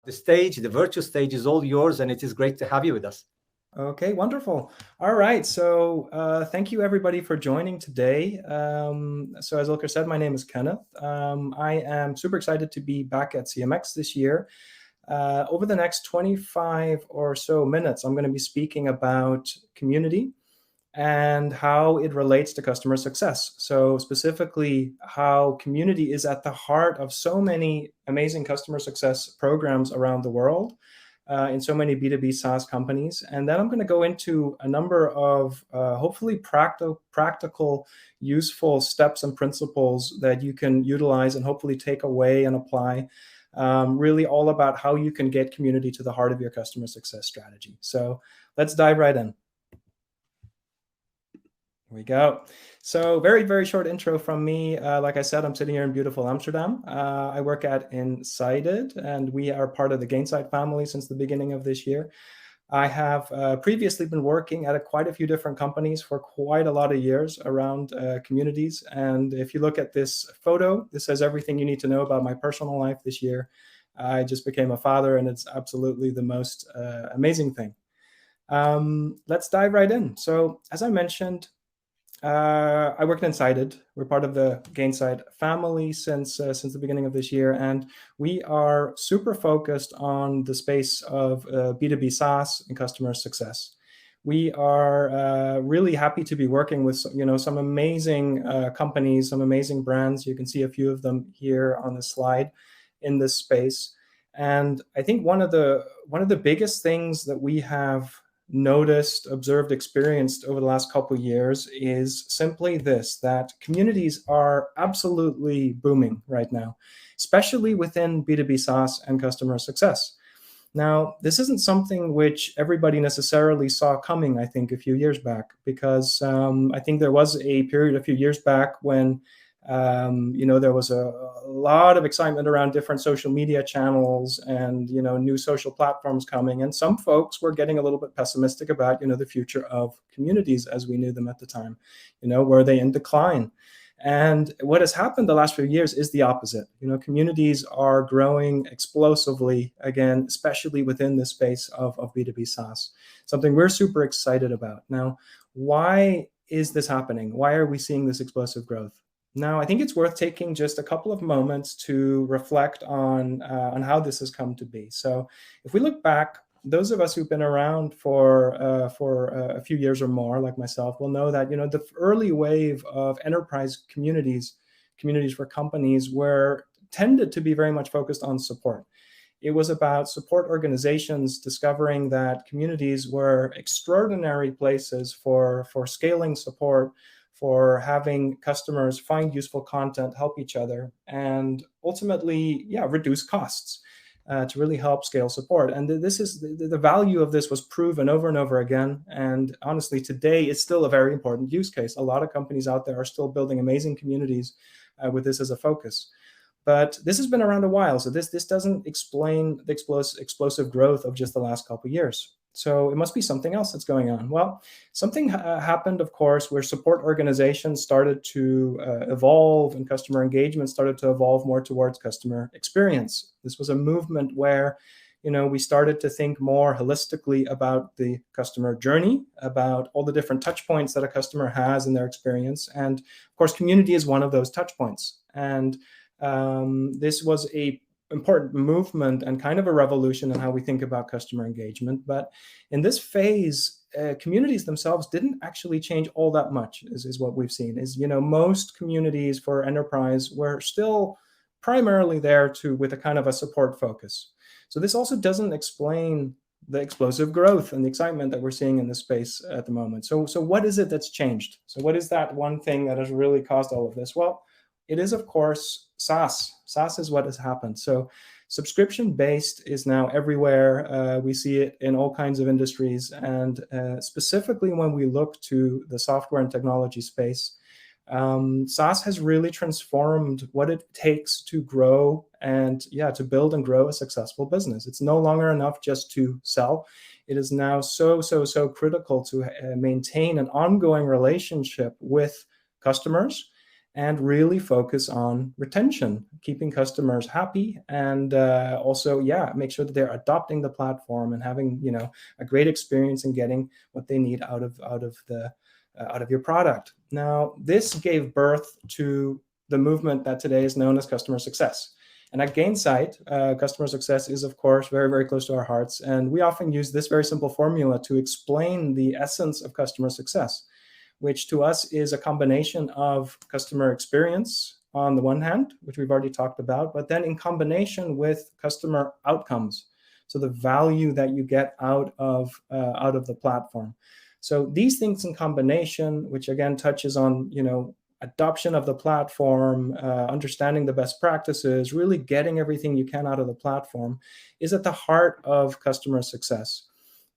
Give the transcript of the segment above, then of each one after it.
The stage, the virtual stage is all yours, and it is great to have you with us. Okay, wonderful. All right, so thank you everybody for joining today. So as Ilker said, my name is Kenneth. I am super excited to be back at CMX this year. Over the next 25 or so minutes, I'm going to be speaking about community and how it relates to customer success. So specifically, how community is at the heart of so many amazing customer success programs around the world. In so many B2B SaaS companies. And then I'm going to go into a number of hopefully practical, useful steps and principles that you can utilize and hopefully take away and apply, really all about how you can get community to the heart of your customer success strategy. So let's dive right in. Here we go. So very, very short intro from me. Like I said, I'm sitting here in beautiful Amsterdam. I work at Insighted, and we are part of the Gainsight family since the beginning of this year. I have previously been working at quite a few different companies for quite a lot of years around communities. And if you look at this photo, this says everything you need to know about my personal life this year. I just became a father, and it's absolutely the most amazing thing. Let's dive right in. So as I mentioned, I work in Insighted. We're part of the Gainsight family since the beginning of this year, and we are super focused on the space of B2B SaaS and customer success. We are really happy to be working with some amazing companies, some amazing brands. You can see a few of them here on the slide in this space. And I think one of the biggest things that we have noticed, observed, experienced over the last couple of years is simply this, that communities are absolutely booming right now, especially within B2B SaaS and customer success. Now, this isn't something which everybody necessarily saw coming, I think, a few years back, because I think there was a period a few years back when there was a lot of excitement around different social media channels and, new social platforms coming. And some folks were getting a little bit pessimistic about, the future of communities as we knew them at the time. Were they in decline? And what has happened the last few years is the opposite. Communities are growing explosively again, especially within the space of B2B SaaS, something we're super excited about. Now, why is this happening? Why are we seeing this explosive growth? Now, I think it's worth taking just a couple of moments to reflect on how this has come to be. So if we look back, those of us who've been around for a few years or more, like myself, will know that, the early wave of enterprise communities for companies tended to be very much focused on support. It was about support organizations discovering that communities were extraordinary places for scaling support, for having customers find useful content, help each other, and ultimately, reduce costs to really help scale support. And this is the value of this was proven over and over again. And honestly, today it's still a very important use case. A lot of companies out there are still building amazing communities with this as a focus. But this has been around a while, so this doesn't explain the explosive growth of just the last couple of years. So it must be something else that's going on. Well, something happened, of course, where support organizations started to evolve and customer engagement started to evolve more towards customer experience. This was a movement where, we started to think more holistically about the customer journey, about all the different touch points that a customer has in their experience. And of course, community is one of those touch points. And this was a important movement and kind of a revolution in how we think about customer engagement. But in this phase, communities themselves didn't actually change all that much, is what we've seen. Most communities for enterprise were still primarily there with a kind of a support focus. So this also doesn't explain the explosive growth and the excitement that we're seeing in this space at the moment. So what is it that's changed? So what is that one thing that has really caused all of this? Well, it is, of course, SaaS. SaaS is what has happened. So subscription-based is now everywhere. We see it in all kinds of industries. And specifically when we look to the software and technology space, SaaS has really transformed what it takes to grow and to build and grow a successful business. It's no longer enough just to sell. It is now so critical to maintain an ongoing relationship with customers and really focus on retention, keeping customers happy, and also, make sure that they're adopting the platform and having, a great experience and getting what they need out of your product. Now, this gave birth to the movement that today is known as customer success. And at Gainsight, customer success is, of course, very, very close to our hearts. And we often use this very simple formula to explain the essence of customer success, which to us is a combination of customer experience on the one hand, which we've already talked about, but then in combination with customer outcomes. So the value that you get out of the platform. So these things in combination, which again touches on, adoption of the platform, understanding the best practices, really getting everything you can out of the platform, is at the heart of customer success.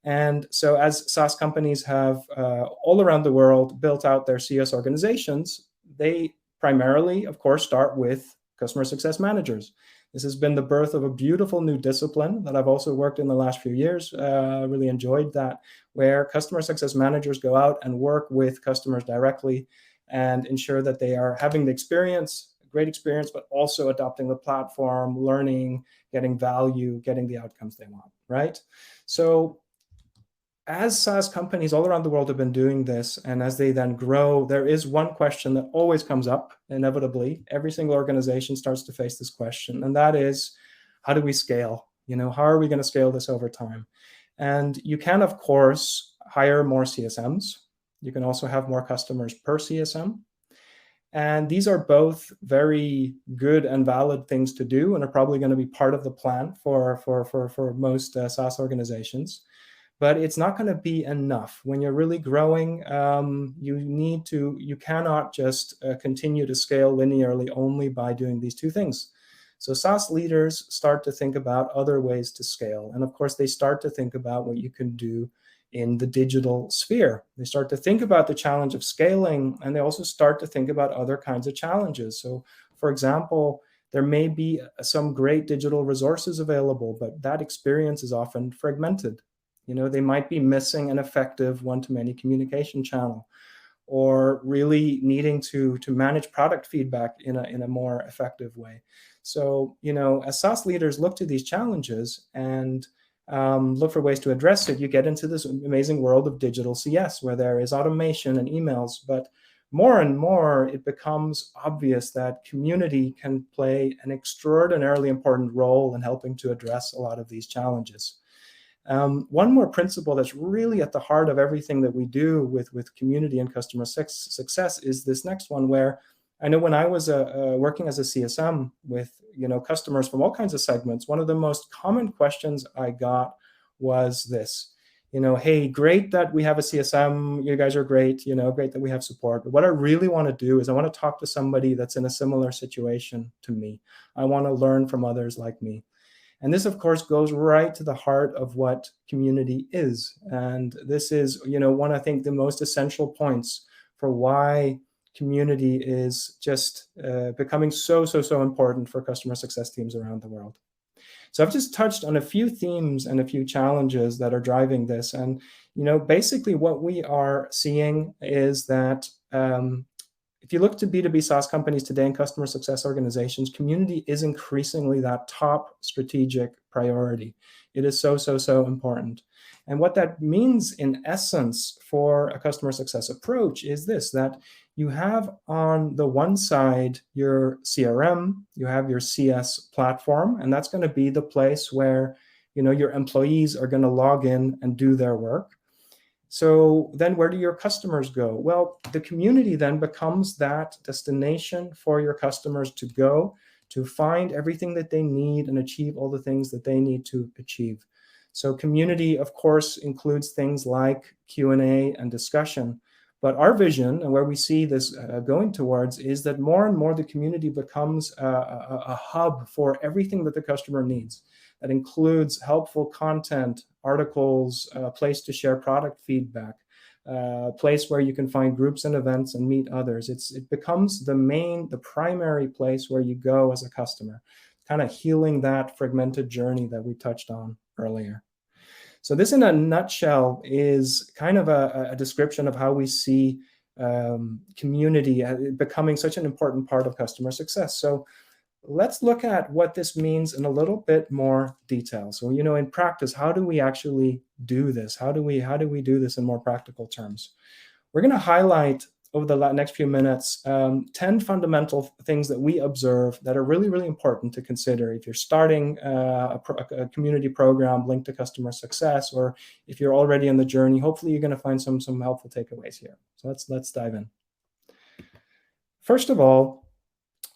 And so as SaaS companies have all around the world built out their CS organizations, they primarily, of course, start with customer success managers. This has been the birth of a beautiful new discipline that I've also worked in the last few years. Really enjoyed that, where customer success managers go out and work with customers directly and ensure that they are having the experience, great experience, but also adopting the platform, learning, getting value, getting the outcomes they want, right? So as SaaS companies all around the world have been doing this, and as they then grow, there is one question that always comes up, inevitably. Every single organization starts to face this question, and that is, how do we scale? How are we going to scale this over time? And you can, of course, hire more CSMs. You can also have more customers per CSM. And these are both very good and valid things to do, and are probably going to be part of the plan for most SaaS organizations. But it's not going to be enough. When you're really growing, you cannot just continue to scale linearly only by doing these two things. So SaaS leaders start to think about other ways to scale. And of course, they start to think about what you can do in the digital sphere. They start to think about the challenge of scaling, and they also start to think about other kinds of challenges. So, for example, there may be some great digital resources available, but that experience is often fragmented. They might be missing an effective one-to-many communication channel, or really needing to manage product feedback in a more effective way. So, as SaaS leaders look to these challenges and look for ways to address it, you get into this amazing world of digital CS, where there is automation and emails, but more and more it becomes obvious that community can play an extraordinarily important role in helping to address a lot of these challenges. One more principle that's really at the heart of everything that we do with community and customer success is this next one, where I know when I was working as a CSM with customers from all kinds of segments, one of the most common questions I got was this: hey, great that we have a CSM, you guys are great, great that we have support. But what I really want to do is I want to talk to somebody that's in a similar situation to me. I want to learn from others like me. And this, of course, goes right to the heart of what community is. And this is, one, I think, the most essential points for why community is just becoming so important for customer success teams around the world. So I've just touched on a few themes and a few challenges that are driving this. And, basically what we are seeing is that if you look to B2B SaaS companies today and customer success organizations, community is increasingly that top strategic priority. It is so important. And what that means in essence for a customer success approach is this: that you have on the one side your CRM, you have your CS platform, and that's going to be the place where your employees are going to log in and do their work. So then where do your customers go? Well, the community then becomes that destination for your customers to go to find everything that they need and achieve all the things that they need to achieve. So community, of course, includes things like Q&A and discussion. But our vision and where we see this going towards is that more and more the community becomes a hub for everything that the customer needs. That includes helpful content, articles, a place to share product feedback, a place where you can find groups and events and meet others. It becomes the primary place where you go as a customer, kind of healing that fragmented journey that we touched on earlier. So this in a nutshell is kind of a description of how we see community becoming such an important part of customer success. So let's look at what this means in a little bit more detail. So, in practice, how do we actually do this? How do we do this in more practical terms? We're going to highlight over the next few minutes 10 fundamental things that we observe that are really, really important to consider if you're starting a community program linked to customer success, or if you're already in the journey. Hopefully you're going to find some helpful takeaways here. So let's dive in. First of all,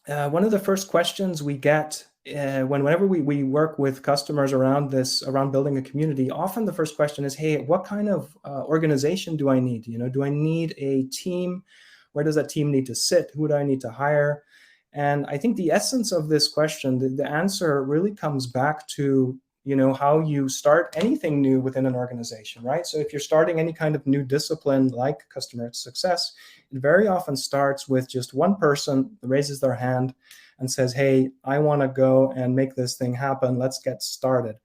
one of the first questions we get whenever we work with customers around building a community, often the first question is, hey, what kind of organization do I need? Do I need a team? Where does that team need to sit? Who do I need to hire? And I think the essence of this question, the answer really comes back to how you start anything new within an organization, right? So if you're starting any kind of new discipline like customer success, it very often starts with just one person that raises their hand and says, hey, I want to go and make this thing happen. Let's get started.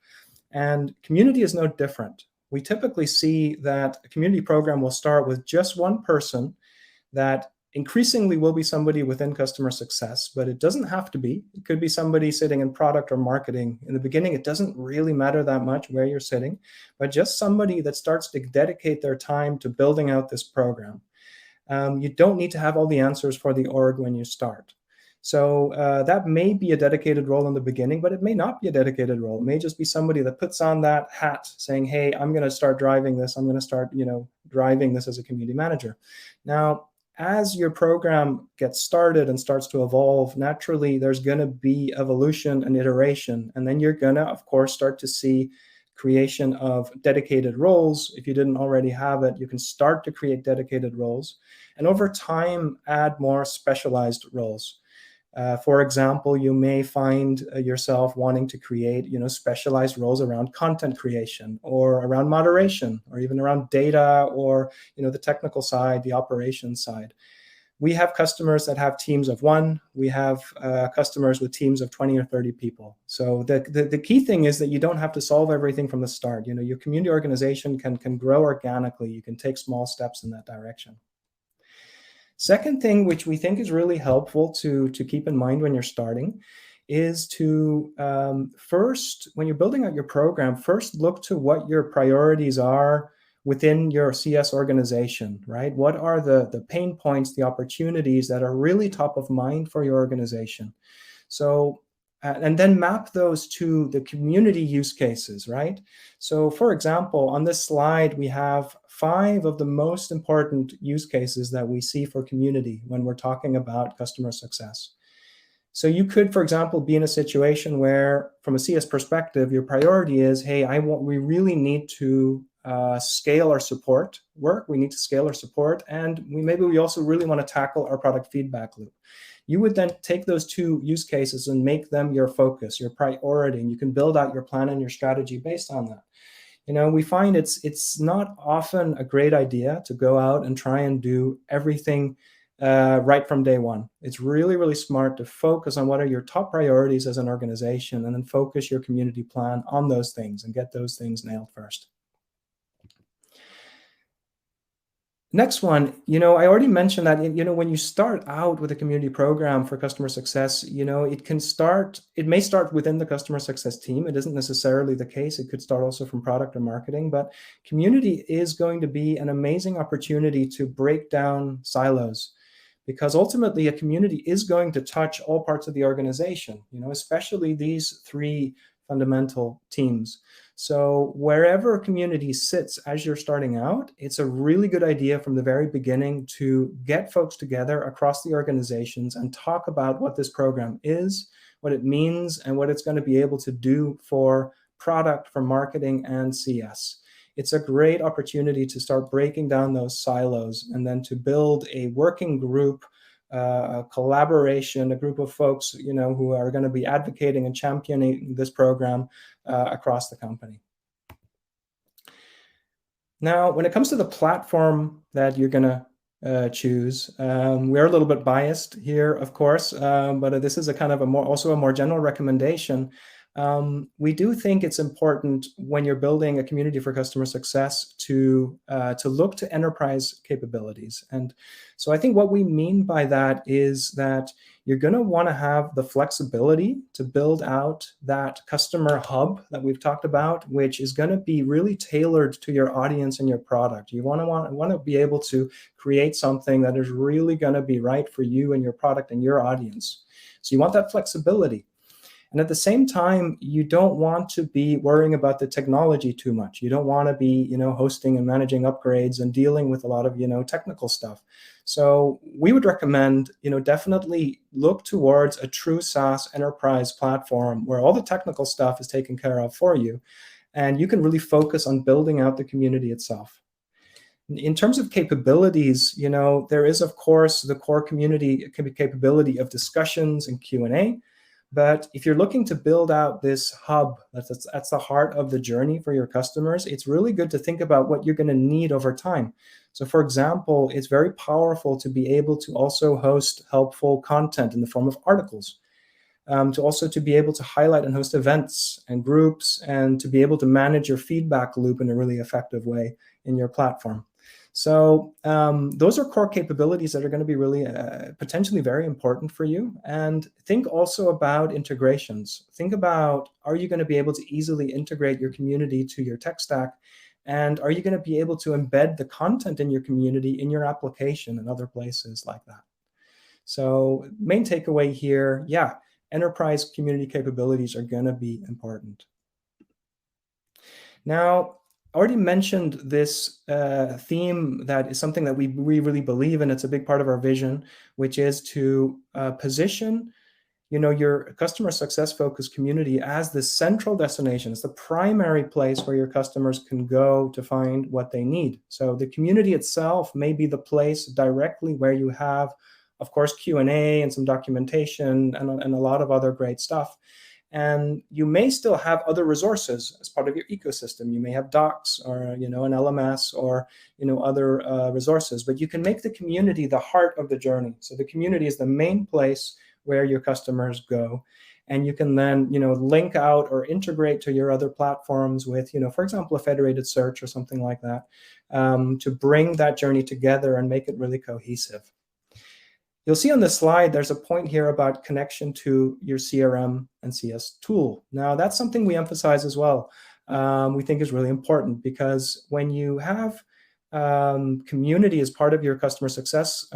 And community is no different. We typically see that a community program will start with just one person that increasingly will be somebody within customer success, but it doesn't have to be. It could be somebody sitting in product or marketing. In the beginning, it doesn't really matter that much where you're sitting, but just somebody that starts to dedicate their time to building out this program. You don't need to have all the answers for the org when you start. So that may be a dedicated role in the beginning, but it may not be a dedicated role. It may just be somebody that puts on that hat saying, hey, I'm going to start driving this. I'm going to start, driving this as a community manager. Now, as your program gets started and starts to evolve, naturally, there's going to be evolution and iteration. And then you're going to, of course, start to see creation of dedicated roles. If you didn't already have it, you can start to create dedicated roles. And over time, add more specialized roles. For example, you may find yourself wanting to create, specialized roles around content creation or around moderation or even around data or, the technical side, the operations side. We have customers that have teams of one. We have customers with teams of 20 or 30 people. So the key thing is that you don't have to solve everything from the start. Your community organization can grow organically. You can take small steps in that direction. Second thing, which we think is really helpful to keep in mind when you're starting, is to first, when you're building out your program, first look to what your priorities are within your CS organization, right? What are the pain points, the opportunities that are really top of mind for your organization? So, and then map those to the community use cases, right? So for example, on this slide, we have 5 of the most important use cases that we see for community when we're talking about customer success. So you could, for example, be in a situation where, from a CS perspective, your priority is, hey, we really need to scale our support work. We need to scale our support, and maybe we also really want to tackle our product feedback loop. You would then take those 2 use cases and make them your focus, your priority, and you can build out your plan and your strategy based on that. We find it's not often a great idea to go out and try and do everything right from day one. It's really, really smart to focus on what are your top priorities as an organization, and then focus your community plan on those things and get those things nailed first. Next one, I already mentioned that, when you start out with a community program for customer success, it may start within the customer success team. It isn't necessarily the case. It could start also from product or marketing, but community is going to be an amazing opportunity to break down silos, because ultimately a community is going to touch all parts of the organization, especially these 3 fundamental teams. So wherever a community sits as you're starting out, it's a really good idea from the very beginning to get folks together across the organizations and talk about what this program is, what it means, and what it's going to be able to do for product, for marketing, and CS. It's a great opportunity to start breaking down those silos and then to build a working group, a collaboration, a group of folks, who are going to be advocating and championing this program across the company. Now, when it comes to the platform that you're going to choose, we're a little bit biased here, of course, but this is a kind of also a more general recommendation. we do think it's important when you're building a community for customer success to look to enterprise capabilities. And so I think what we mean by that is that you're going to want to have the flexibility to build out that customer hub that we've talked about, which is going to be really tailored to your audience and your product. You want to be able to create something that is really going to be right for you and your product and your audience. So you want that flexibility. And at the same time, you don't want to be worrying about the technology too much. You don't want to be, hosting and managing upgrades and dealing with a lot of, technical stuff. So we would recommend, definitely look towards a true SaaS enterprise platform where all the technical stuff is taken care of for you. And you can really focus on building out the community itself. In terms of capabilities, there is, of course, the core community capability of discussions and Q&A. But if you're looking to build out this hub, that's the heart of the journey for your customers, it's really good to think about what you're going to need over time. So for example, it's very powerful to be able to also host helpful content in the form of articles, to be able to highlight and host events and groups, and to be able to manage your feedback loop in a really effective way in your platform. So those are core capabilities that are going to be really potentially very important for you. And think also about integrations. Think about, are you going to be able to easily integrate your community to your tech stack? And are you going to be able to embed the content in your community in your application and other places like that? So main takeaway here, enterprise community capabilities are going to be important. Now, I already mentioned this theme that is something that we really believe in. It's a big part of our vision, which is to position, your customer success focused community as the central destination. It's the primary place where your customers can go to find what they need. So the community itself may be the place directly where you have, of course, Q&A and some documentation and a lot of other great stuff. And you may still have other resources as part of your ecosystem. You may have docs or, an LMS or, other resources, but you can make the community the heart of the journey. So the community is the main place where your customers go. And you can then, link out or integrate to your other platforms with, for example, a federated search or something like that, to bring that journey together and make it really cohesive. You'll see on the slide, there's a point here about connection to your CRM and CS tool. Now, that's something we emphasize as well. We think is really important, because when you have community as part of your customer success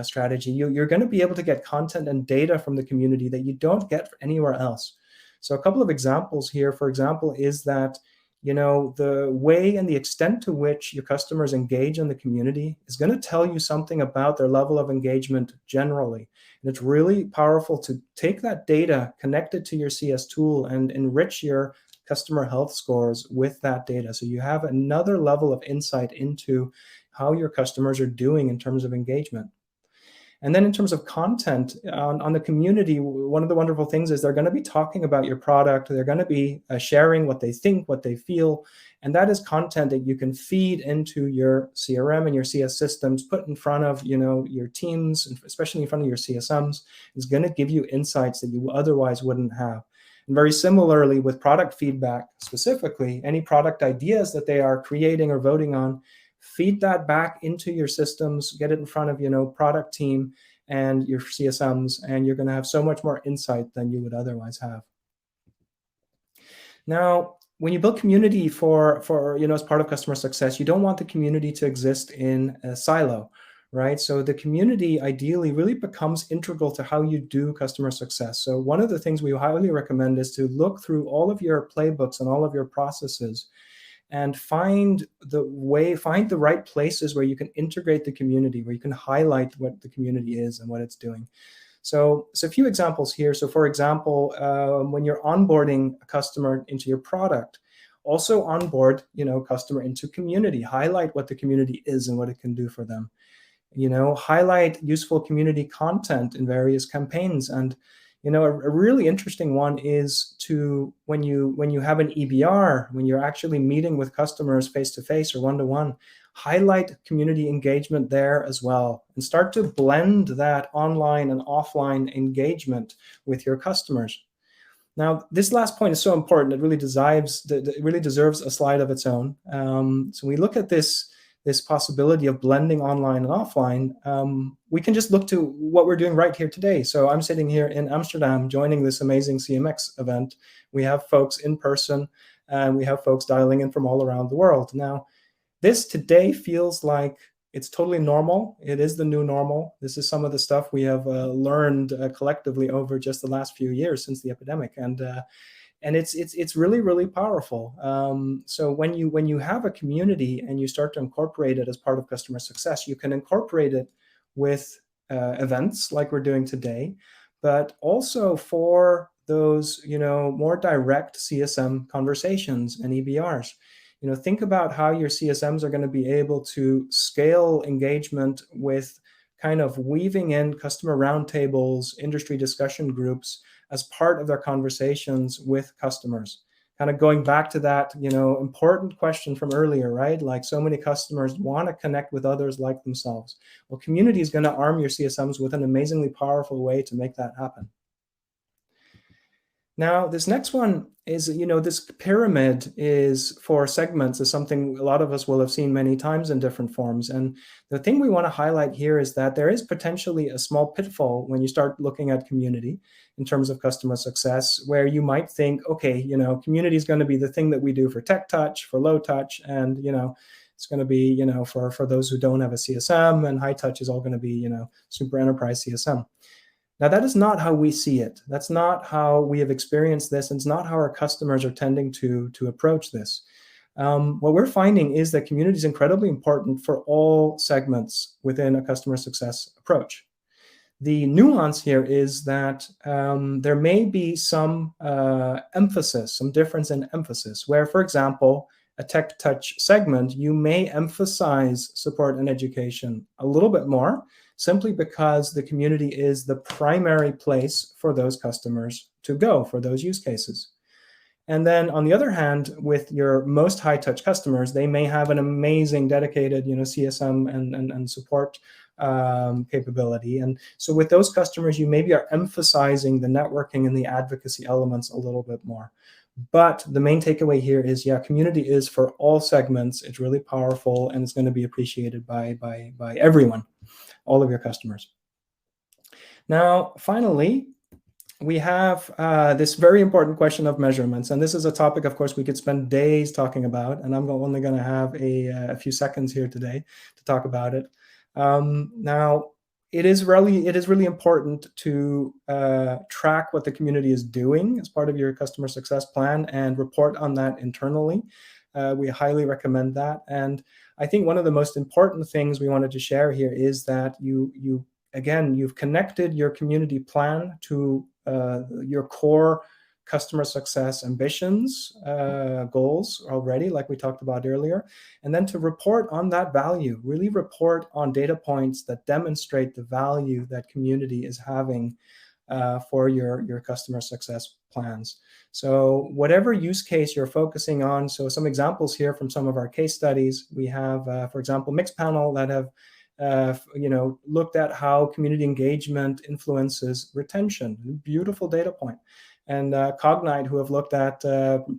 strategy, you're going to be able to get content and data from the community that you don't get anywhere else. So a couple of examples here, for example, is that the way and the extent to which your customers engage in the community is going to tell you something about their level of engagement generally. And it's really powerful to take that data, connect it to your CS tool, and enrich your customer health scores with that data. So you have another level of insight into how your customers are doing in terms of engagement. And then in terms of content on the community, one of the wonderful things is they're going to be talking about your product. They're going to be sharing what they think, what they feel. And that is content that you can feed into your CRM and your CS systems, put in front of your teams, and especially in front of your CSMs. Is going to give you insights that you otherwise wouldn't have. And very similarly with product feedback, specifically, any product ideas that they are creating or voting on, feed that back into your systems, get it in front of, product team and your CSMs, and you're going to have so much more insight than you would otherwise have. Now, when you build community for as part of customer success, you don't want the community to exist in a silo, right? So the community ideally really becomes integral to how you do customer success. So one of the things we highly recommend is to look through all of your playbooks and all of your processes and find the right places where you can integrate the community, where you can highlight what the community is and what it's doing. So a few examples here. So for example, when you're onboarding a customer into your product, also onboard, customer into community, highlight what the community is and what it can do for them. Highlight useful community content in various campaigns. And a really interesting one is to when you have an EBR, when you're actually meeting with customers face-to-face or one-to-one, highlight community engagement there as well, and start to blend that online and offline engagement with your customers. Now, this last point is so important. It really deserves a slide of its own. So we look at this possibility of blending online and offline. We can just look to what we're doing right here today. So I'm sitting here in Amsterdam joining this amazing CMX event. We have folks in person, and we have folks dialing in from all around the world. Now, this today feels like it's totally normal. It is the new normal. This is some of the stuff we have learned collectively over just the last few years since the epidemic, and it's really, really powerful. So when you have a community and you start to incorporate it as part of customer success, you can incorporate it with events like we're doing today, but also for those more direct CSM conversations and EBRs. Think about how your CSMs are going to be able to scale engagement with kind of weaving in customer roundtables, industry discussion groups as part of their conversations with customers. Kind of going back to that, important question from earlier, right? Like, so many customers want to connect with others like themselves. Well, community is going to arm your CSMs with an amazingly powerful way to make that happen. Now, this next one is, this pyramid is for segments is something a lot of us will have seen many times in different forms. And the thing we want to highlight here is that there is potentially a small pitfall when you start looking at community in terms of customer success, where you might think, okay, community is going to be the thing that we do for tech touch, for low touch, and, it's going to be, for those who don't have a CSM, and high touch is all going to be, super enterprise CSM. Now, that is not how we see it. That's not how we have experienced this, and it's not how our customers are tending to approach this. What we're finding is that community is incredibly important for all segments within a customer success approach. The nuance here is that there may be some emphasis, some difference in emphasis, where, for example, a tech touch segment, you may emphasize support and education a little bit more, simply because the community is the primary place for those customers to go for those use cases. And then on the other hand, with your most high touch customers, they may have an amazing dedicated, CSM and support capability. And so with those customers, you maybe are emphasizing the networking and the advocacy elements a little bit more. But the main takeaway here is, community is for all segments. It's really powerful, and it's going to be appreciated by everyone, all of your customers. Now, finally, we have this very important question of measurements. And this is a topic, of course, we could spend days talking about, and I'm only going to have a few seconds here today to talk about it. Now, it is really important to track what the community is doing as part of your customer success plan and report on that internally. We highly recommend that. And I think one of the most important things we wanted to share here is that you've connected your community plan to your core customer success ambitions, goals already, like we talked about earlier, and then to report on that value, really report on data points that demonstrate the value that community is having for your customer success plans. So whatever use case you're focusing on, so some examples here from some of our case studies, we have, for example, Mixpanel that have looked at how community engagement influences retention. Beautiful data point. And Cognite, who have looked at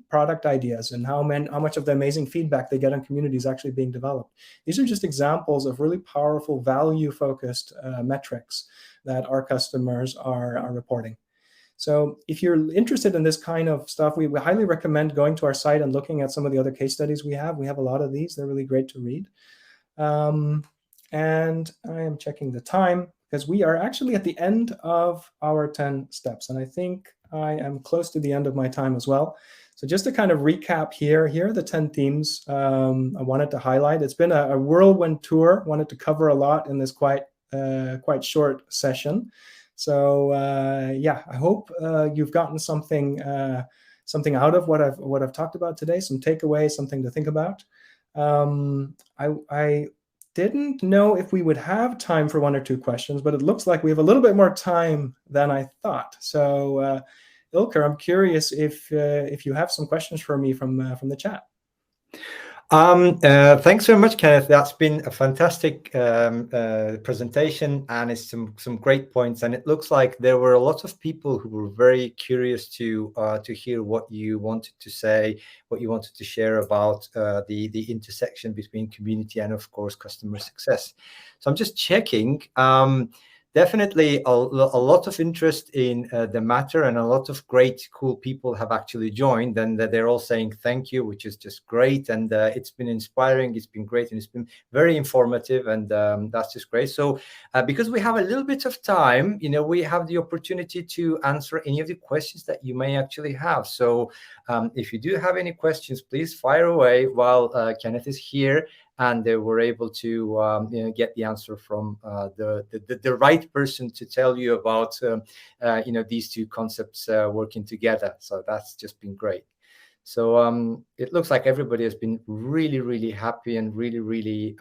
product ideas and how much of the amazing feedback they get on communities actually being developed. These are just examples of really powerful value-focused metrics that our customers are reporting. So if you're interested in this kind of stuff, we highly recommend going to our site and looking at some of the other case studies we have. We have a lot of these. They're really great to read. And I am checking the time because we are actually at the end of our 10 steps. And I think I am close to the end of my time as well. So just to kind of recap here are the 10 themes I wanted to highlight. It's been a whirlwind tour. Wanted to cover a lot in this quite short session. So I hope you've gotten something out of what I've talked about today, some takeaways, something to think about. I didn't know if we would have time for one or two questions, but it looks like we have a little bit more time than I thought. So, Ilker, I'm curious if you have some questions for me from the chat. Thanks very much, Kenneth. That's been a fantastic presentation, and it's some great points. And it looks like there were a lot of people who were very curious to hear what you wanted to say, what you wanted to share about the intersection between community and, of course, customer success. So I'm just checking. Definitely a lot of interest in the matter, and a lot of great, cool people have actually joined, and they're all saying thank you, which is just great. And it's been inspiring, it's been great, and it's been very informative, and that's just great. So because we have a little bit of time, we have the opportunity to answer any of the questions that you may actually have. So if you do have any questions, please fire away while Kenneth is here, and they were able to get the answer from the right person to tell you about these two concepts working together. So that's just been great. So it looks like everybody has been really, really happy, and really, really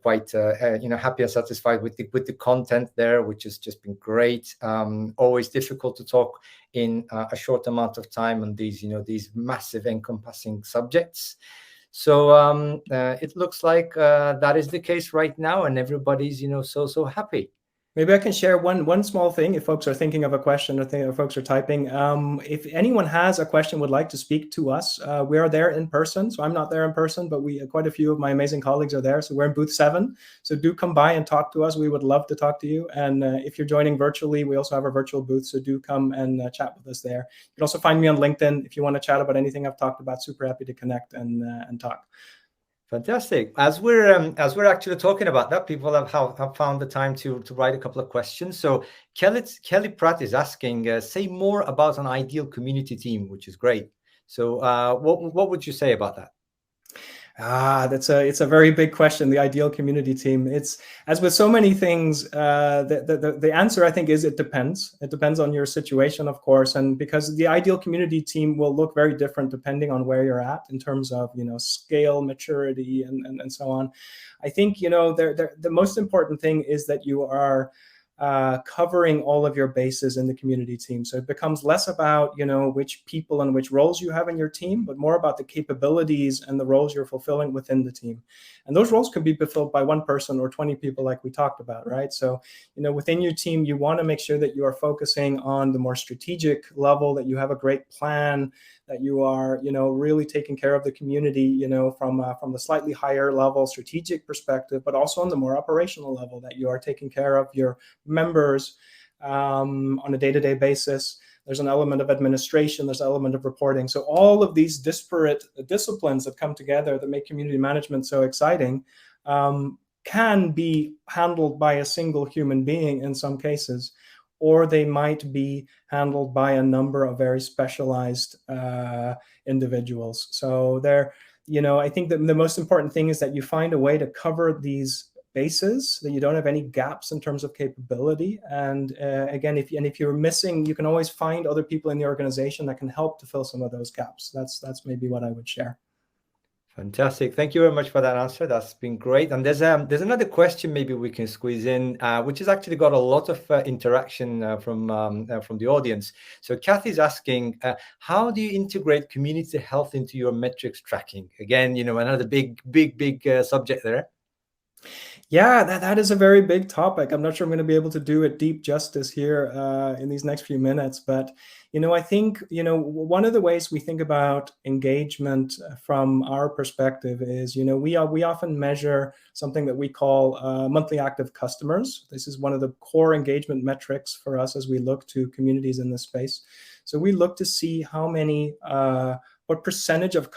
quite happy and satisfied with the content there, which has just been great. Always difficult to talk in a short amount of time on these massive encompassing subjects. So it looks like that is the case right now, and everybody's so happy. Maybe I can share one small thing if folks are thinking of a question, or folks are typing. If anyone has a question, would like to speak to us, we are there in person. So I'm not there in person, but quite a few of my amazing colleagues are there. So we're in booth 7. So do come by and talk to us. We would love to talk to you. And if you're joining virtually, we also have a virtual booth. So do come and chat with us there. You can also find me on LinkedIn if you want to chat about anything I've talked about. Super happy to connect and talk. Fantastic. As we're actually talking about that, people have found the time to write a couple of questions. So Kelly Pratt is asking, say more about an ideal community team, which is great. So what would you say about that? It's a very big question. The ideal community team. It's, as with so many things, the answer, I think, is it depends. It depends on your situation, of course, and because the ideal community team will look very different depending on where you're at in terms of scale, maturity, and so on. I think the most important thing is that you are covering all of your bases in the community team. So it becomes less about, which people and which roles you have in your team, but more about the capabilities and the roles you're fulfilling within the team. And those roles could be fulfilled by one person or 20 people, like we talked about, right? So, within your team, you want to make sure that you are focusing on the more strategic level, that you have a great plan, that you are, really taking care of the community, from the slightly higher level strategic perspective, but also on the more operational level, that you are taking care of your members on a day-to-day basis. There's an element of administration, there's an element of reporting. So all of these disparate disciplines that come together that make community management so exciting can be handled by a single human being in some cases, or they might be handled by a number of very specialized individuals. So I think that the most important thing is that you find a way to cover these bases, that you don't have any gaps in terms of capability. And again, if you're missing, you can always find other people in the organization that can help to fill some of those gaps. That's maybe what I would share. Fantastic. Thank you very much for that answer. That's been great. And there's another question maybe we can squeeze in, which has actually got a lot of interaction from the audience. So Kathy's asking, how do you integrate community health into your metrics tracking? Again, another big subject there. Yeah, that is a very big topic. I'm not sure I'm going to be able to do it deep justice here in these next few minutes, but I think one of the ways we think about engagement from our perspective is we often measure something that we call monthly active customers. This is one of the core engagement metrics for us as we look to communities in this space. So we look to see how many what percentage of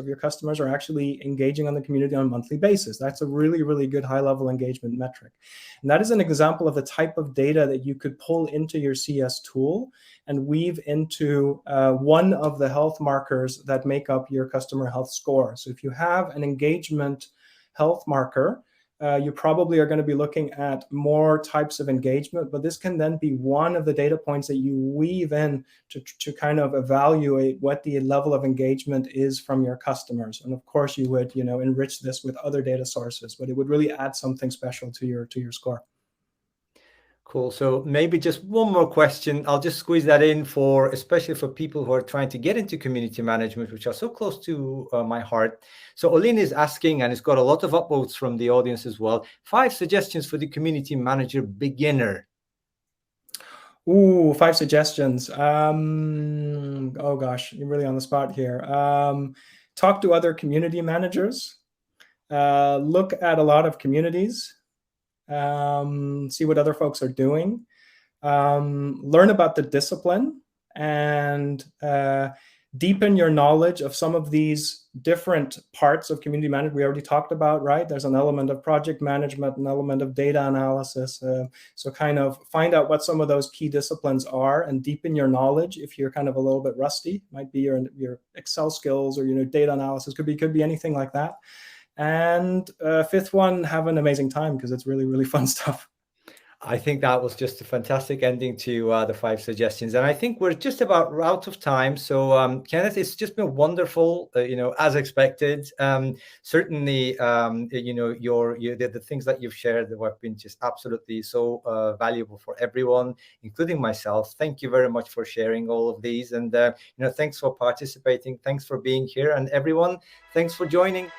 your customers are actually engaging on the community on a monthly basis. That's a really, really good high-level engagement metric. And that is an example of the type of data that you could pull into your CS tool and weave into one of the health markers that make up your customer health score. So if you have an engagement health marker, you probably are going to be looking at more types of engagement, but this can then be one of the data points that you weave in to kind of evaluate what the level of engagement is from your customers. And of course, you would enrich this with other data sources, but it would really add something special to your score. Cool. So maybe just one more question. I'll just squeeze that in for, especially for people who are trying to get into community management, which are so close to my heart. So Olin is asking, and it's got a lot of upvotes from the audience as well, 5 suggestions for the community manager beginner. Ooh, 5 suggestions. Oh gosh, you're really on the spot here. Talk to other community managers. Look at a lot of communities. See what other folks are doing. Learn about the discipline and deepen your knowledge of some of these different parts of community management we already talked about, right? There's an element of project management, an element of data analysis. So kind of find out what some of those key disciplines are and deepen your knowledge. If you're kind of a little bit rusty, might be your Excel skills or, data analysis, could be anything like that. And 5th one, have an amazing time because it's really, really fun stuff. I think that was just a fantastic ending to the 5 suggestions. And I think we're just about out of time. So, Kenneth, it's just been wonderful, as expected. Certainly, the things that you've shared have been just absolutely so valuable for everyone, including myself. Thank you very much for sharing all of these. And, thanks for participating. Thanks for being here. And everyone, thanks for joining.